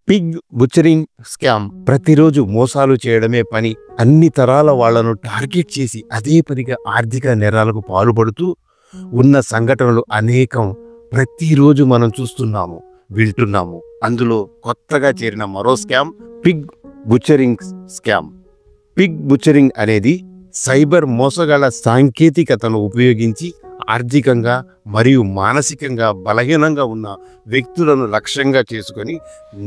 Pig బుచరింగ్ scam ప్రతిరోజు మోసాలు చేయడమే పని. అన్ని తరాల వాళ్లను టార్గెట్ చేసి అదే పనిగా ఆర్థిక నేరాలకు పాల్పడుతూ ఉన్న సంఘటనలు అనేకం ప్రతిరోజు మనం చూస్తున్నాము, వింటున్నాము. అందులో కొత్తగా చేరిన మరో స్కామ్ పిగ్ బుచరింగ్ స్కామ్. పిగ్ బుచరింగ్ అనేది సైబర్ మోసగాళ్ల సాంకేతికతను ఉపయోగించి ఆర్థికంగా మరియు మానసికంగా బలహీనంగా ఉన్న వ్యక్తులను లక్ష్యంగా చేసుకొని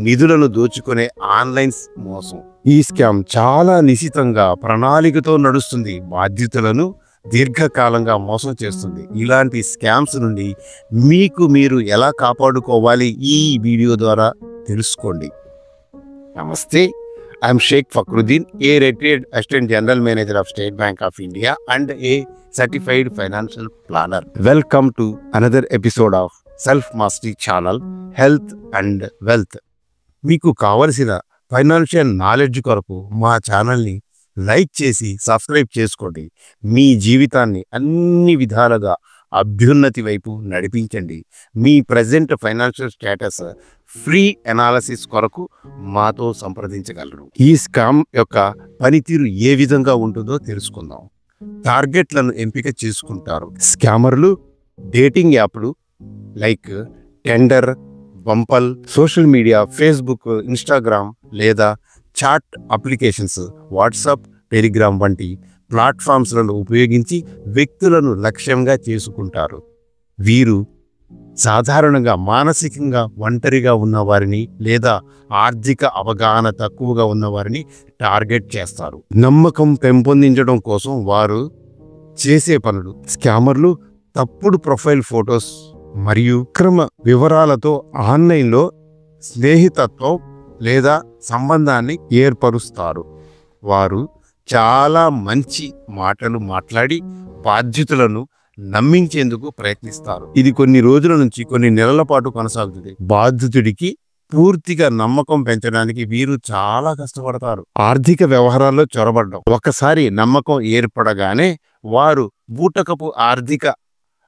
నిధులను దోచుకునే ఆన్లైన్ మోసం. ఈ స్కామ్ చాలా నిశితంగా ప్రణాళికతో నడుస్తుంది, బాధ్యతలను దీర్ఘకాలంగా మోసం చేస్తుంది. ఇలాంటి స్కామ్స్ నుండి మీకు మీరు ఎలా కాపాడుకోవాలి ఈ వీడియో ద్వారా తెలుసుకోండి. నమస్తే, I'm Sheikh Fakhruddin, a retired Assistant General Manager of State Bank of India and a certified financial planner. Welcome to another episode of Self Mastery Channel, Health and Wealth. మీకు కావలసిన ఫైనాన్షియల్ నాలెడ్జ్ కొరకు మా ఛానల్ని like చేసి subscribe చేసుకోండి. మీ జీవితాన్ని అన్ని విధాలుగా అభ్యున్నతి వైపు నడిపించండి. మీ present financial status free analysis కొరకు మాతో సంప్రదించగలరు. ఈ స్కామ్ యొక్క పనితీరు ఏ విధంగా ఉంటుందో తెలుసుకుందాం. టార్గెట్లను ఎంపిక చేసుకుంటారు. స్కామర్లు డేటింగ్ యాప్లు like Tinder, Bumble, social media, Facebook, Instagram లేదా చాట్ అప్లికేషన్స్, వాట్సాప్, టెలిగ్రామ్ వంటి ప్లాట్ఫామ్స్లను ఉపయోగించి వ్యక్తులను లక్ష్యంగా చేసుకుంటారు. వీరు సాధారణంగా మానసికంగా ఒంటరిగా ఉన్నవారిని లేదా ఆర్థిక అవగాహన తక్కువగా ఉన్నవారిని టార్గెట్ చేస్తారు. నమ్మకం పెంపొందించడం కోసం వారు చేసే పనులు: స్కామర్లు తప్పుడు ప్రొఫైల్ ఫొటోస్ మరియు క్రమ వివరాలతో ఆన్లైన్లో స్నేహితత్వం లేదా సంబంధాన్ని ఏర్పరుస్తారు. వారు చాలా మంచి మాటలు మాట్లాడి బాధ్యతలను నమ్మించేందుకు ప్రయత్నిస్తారు. ఇది కొన్ని రోజుల నుంచి కొన్ని నెలల పాటు కొనసాగుతుంది. బాధితుడికి పూర్తిగా నమ్మకం పెంచడానికి వీరు చాలా కష్టపడతారు. ఆర్థిక వ్యవహారాల్లో చొరబడడం: ఒకసారి నమ్మకం ఏర్పడగానే వారు బూటకపు ఆర్థిక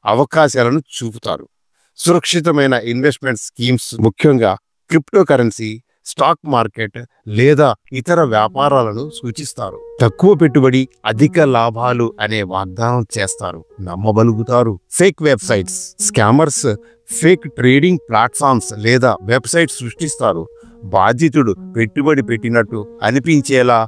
అవకాశాలను చూపుతారు. సురక్షితమైన ఇన్వెస్ట్మెంట్ స్కీమ్స్, ముఖ్యంగా క్రిప్టో కరెన్సీ, స్టాక్ మార్కెట్ లేదా ఇతర వ్యాపారాలను సూచిస్తారు. తక్కువ పెట్టుబడి, అధిక లాభాలు అనే వాగ్దానం చేస్తారు, నమ్మబలుగుతారు. Fake websites: scammers fake trading platforms లేదా వెబ్సైట్స్ సృష్టిస్తారు. బాధితుడు పెట్టుబడి పెట్టినట్టు అనిపించేలా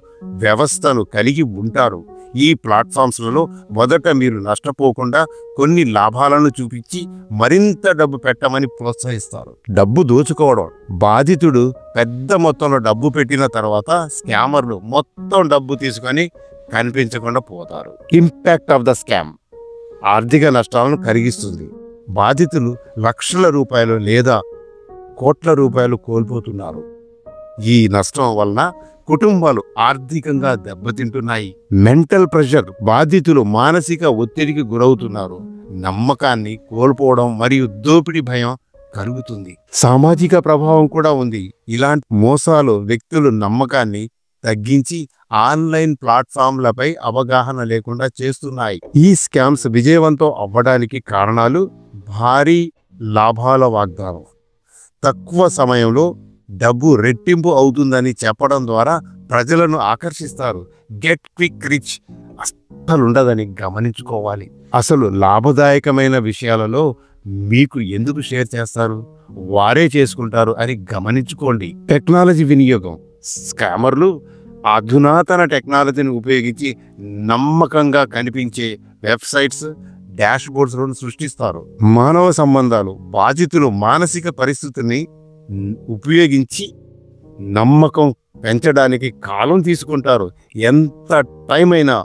వ్యవస్థను కలిగి ఉంటారు. ఈ ప్లాట్ఫామ్స్లలో మొదట మీరు నష్టపోకుండా కొన్ని లాభాలను చూపించి మరింత డబ్బు పెట్టమని ప్రోత్సహిస్తారు. డబ్బు దోచుకోవడం: బాధితుడు పెద్ద మొత్తంలో డబ్బు పెట్టిన తర్వాత స్కామర్లు మొత్తం డబ్బు తీసుకొని కనిపించకుండా పోతారు. ఇంపాక్ట్ ఆఫ్ ద స్కామ్: ఆర్థిక నష్టాలను కలిగిస్తుంది. బాధితులు లక్షల రూపాయలు లేదా కోట్ల రూపాయలు కోల్పోతున్నారు. ఈ నష్టం వలన కుటుంబాలు ఆర్థికంగా దెబ్బతింటున్నాయి. మెంటల్ ప్రెషర్: బాధితులు మానసిక ఒత్తిడికి గురవుతున్నారు. నమ్మకాన్ని కోల్పోవడం మరియు దోపిడీ భయం కలుగుతుంది. సామాజిక ప్రభావం కూడా ఉంది. ఇలాంటి మోసాలు వ్యక్తులు నమ్మకాన్ని తగ్గించి ఆన్లైన్ ప్లాట్ఫామ్లపై అవగాహన లేకుండా చేస్తున్నాయి. ఈ స్కామ్స్ విజయవంతం అవ్వడానికి కారణాలు: భారీ లాభాల వాగ్దానం, తక్కువ సమయంలో డబ్బు రెట్టింపు అవుతుందని చెప్పడం ద్వారా ప్రజలను ఆకర్షిస్తారు. గెట్ క్విక్ రిచ్ అస్సలుండదని గమనించుకోవాలి. అసలు లాభదాయకమైన విషయాలలో మీకు ఎందుకు షేర్ చేస్తారు, వారే చేసుకుంటారు అని గమనించుకోండి. టెక్నాలజీ వినియోగం: స్కామర్లు అధునాతన టెక్నాలజీని ఉపయోగించి నమ్మకంగా కనిపించే వెబ్సైట్స్, డాష్ బోర్డ్స్లను సృష్టిస్తారు. మానవ సంబంధాలు: బాధితులు మానసిక పరిస్థితిని ఉపయోగించి నమ్మకం పెంచడానికి కాలం తీసుకుంటారు. ఎంత టైం అయినా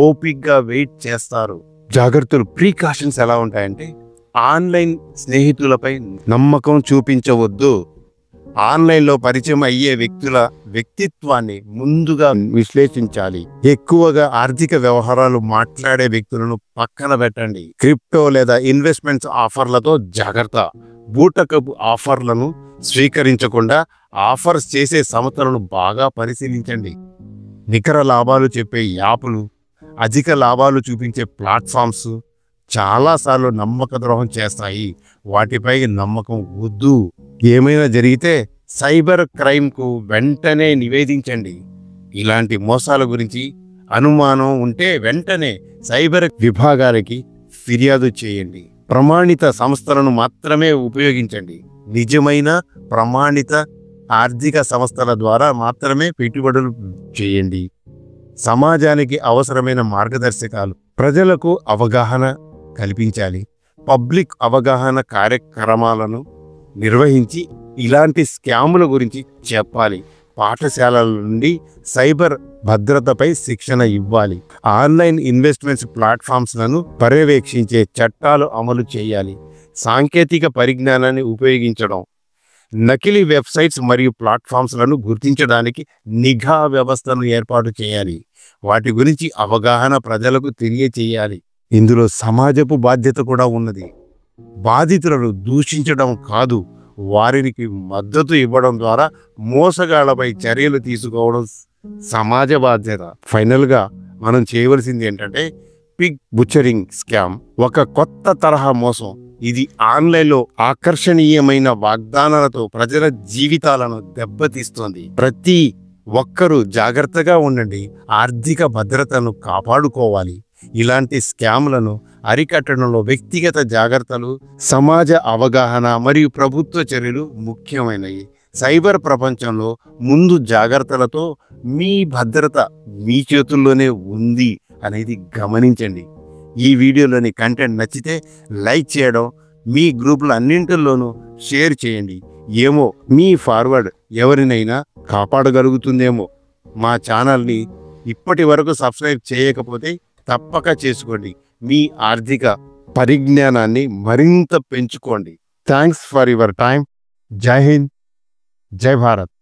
ఓపిక్గా వెయిట్ చేస్తారు. జాగ్రత్తలు, ప్రికాషన్స్ ఎలా ఉంటాయంటే: ఆన్లైన్ స్నేహితులపై నమ్మకం చూపించవద్దు. ఆన్లైన్లో పరిచయం అయ్యే వ్యక్తుల వ్యక్తిత్వాన్ని ముందుగా విశ్లేషించాలి. ఎక్కువగా ఆర్థిక వ్యవహారాలు మాట్లాడే వ్యక్తులను పక్కన పెట్టండి. క్రిప్టో లేదా ఇన్వెస్ట్మెంట్స్ ఆఫర్లతో జాగ్రత్త. బూటకపు ఆఫర్లను స్వీకరించకుండా ఆఫర్స్ చేసే సంస్థలను బాగా పరిశీలించండి. నికర లాభాలు చెప్పే యాప్లు, అధిక లాభాలు చూపించే ప్లాట్ఫామ్స్ చాలాసార్లు నమ్మక ద్రోహం చేస్తాయి. వాటిపై నమ్మకం వద్దు. ఏమైనా జరిగితే సైబర్ క్రైమ్కు వెంటనే నివేదించండి. ఇలాంటి మోసాల గురించి అనుమానం ఉంటే వెంటనే సైబర్ విభాగానికి ఫిర్యాదు చేయండి. ప్రమాణిత సంస్థలను మాత్రమే ఉపయోగించండి. నిజమైన ప్రమాణిత ఆర్థిక సంస్థల ద్వారా మాత్రమే పెట్టుబడులు చేయండి. సమాజానికి అవసరమైన మార్గదర్శకాలు ప్రజలకు అవగాహన కల్పించాలి. పబ్లిక్ అవగాహన కార్యక్రమాలను నిర్వహించి ఇలాంటి స్కాముల గురించి చెప్పాలి. పాఠశాలల నుండి సైబర్ భద్రతపై శిక్షణ ఇవ్వాలి. ఆన్లైన్ ఇన్వెస్ట్మెంట్స్ ప్లాట్ఫామ్స్లను పర్యవేక్షించే చట్టాలు అమలు చేయాలి. సాంకేతిక పరిజ్ఞానాన్ని ఉపయోగించడం, నకిలీ వెబ్సైట్స్ మరియు ప్లాట్ఫామ్స్లను గుర్తించడానికి నిఘా వ్యవస్థను ఏర్పాటు చేయాలి. వాటి గురించి అవగాహన ప్రజలకు తెలియచేయాలి. ఇందులో సమాజపు బాధ్యత కూడా ఉన్నది. బాధితులను దూషించడం కాదు, వారికి మద్దతు ఇవ్వడం ద్వారా మోసగాళ్లపై చర్యలు తీసుకోవడం సమాజ బాధ్యత. ఫైనల్గా మనం చేయవలసింది ఏంటంటే, పిగ్ బుచరింగ్ స్కామ్ ఒక కొత్త తరహా మోసం. ఇది ఆన్లైన్లో ఆకర్షణీయమైన వాగ్దానాలతో ప్రజల జీవితాలను దెబ్బతీస్తోంది. ప్రతి ఒక్కరూ జాగ్రత్తగా ఉండండి. ఆర్థిక భద్రతను కాపాడుకోవాలి. ఇలాంటి స్కామ్లను అరికట్టడంలో వ్యక్తిగత జాగ్రత్తలు, సమాజ అవగాహన మరియు ప్రభుత్వ చర్యలు ముఖ్యమైనవి. సైబర్ ప్రపంచంలో ముందు జాగ్రత్తలతో మీ భద్రత మీ చేతుల్లోనే ఉంది అనేది గమనించండి. ఈ వీడియోలోని కంటెంట్ నచ్చితే లైక్ చేయడం, మీ గ్రూపులు అన్నింటిలోనూ షేర్ చేయండి. ఏమో మీ ఫార్వర్డ్ ఎవరినైనా కాపాడగలుగుతుందేమో. మా ఛానల్ని ఇప్పటి వరకు సబ్స్క్రైబ్ చేయకపోతే తప్పక చేసుకోండి. మీ ఆర్థిక పరిజ్ఞానాన్ని మరింత పెంచుకోండి. Thanks for your time. జై హింద్, జై భారత్.